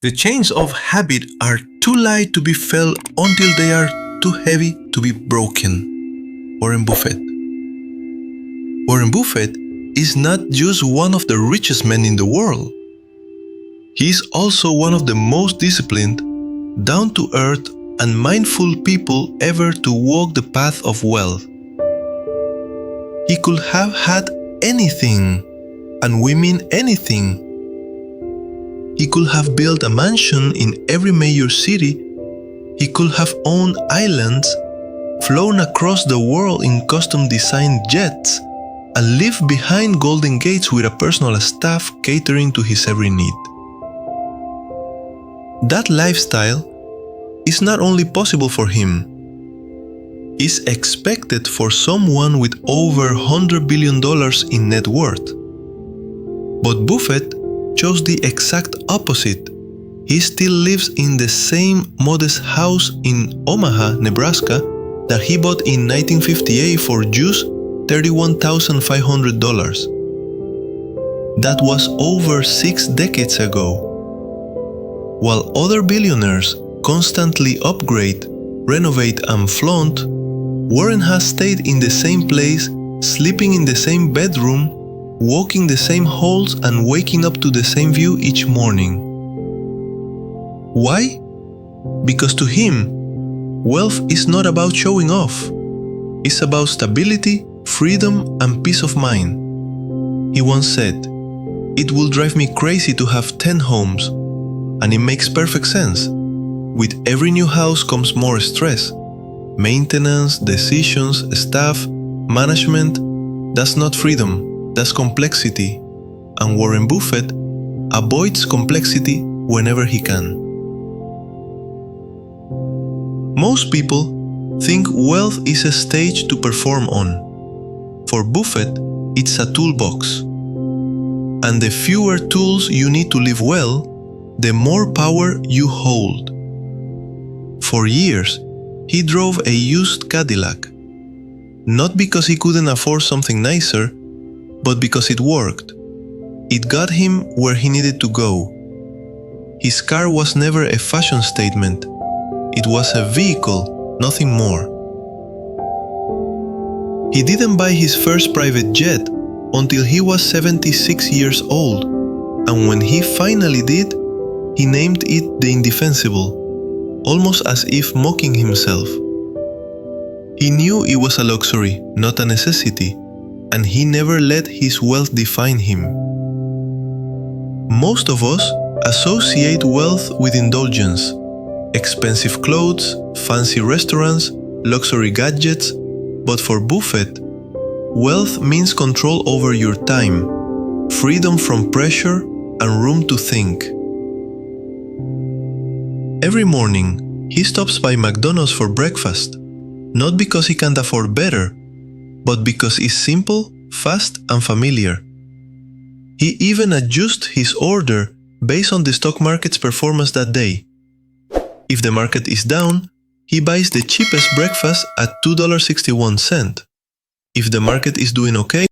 The chains of habit are too light to be felt until they are too heavy to be broken. Warren Buffett. Warren Buffett is not just one of the richest men in the world. He is also one of the most disciplined, down-to-earth, and mindful people ever to walk the path of wealth. He could have had anything, and we mean anything. He could have built a mansion in every major city. He could have owned islands, flown across the world in custom-designed jets, and lived behind golden gates with a personal staff catering to his every need. That lifestyle is not only possible for him, it's expected for someone with over $100 billion in net worth. But Buffett chose the exact opposite. He still lives in the same modest house in Omaha, Nebraska that he bought in 1958 for just $31,500. That was over 6 decades ago. While other billionaires constantly upgrade, renovate, and flaunt, Warren has stayed in the same place, sleeping in the same bedroom, walking the same halls, and waking up to the same view each morning. Why? Because to him, wealth is not about showing off. It's about stability, freedom, and peace of mind. He once said, "It will drive me crazy to have 10 homes." And it makes perfect sense. With every new house comes more stress. Maintenance, decisions, staff, management. That's not freedom, that's complexity. And Warren Buffett avoids complexity whenever he can. Most people think wealth is a stage to perform on. For Buffett, it's a toolbox. And the fewer tools you need to live well, the more power you hold. For years, he drove a used Cadillac, not because he couldn't afford something nicer, but because it worked. It got him where he needed to go. His car was never a fashion statement. It was a vehicle, nothing more. He didn't buy his first private jet until he was 76 years old, and when he finally did, he named it the Indefensible, almost as if mocking himself. He knew it was a luxury, not a necessity, and he never let his wealth define him. Most of us associate wealth with indulgence, expensive clothes, fancy restaurants, luxury gadgets, but for Buffett, wealth means control over your time, freedom from pressure, and room to think. Every morning, he stops by McDonald's for breakfast, not because he can't afford better, but because it's simple, fast, and familiar. He even adjusts his order based on the stock market's performance that day. If the market is down, he buys the cheapest breakfast at $2.61. If the market is doing okay,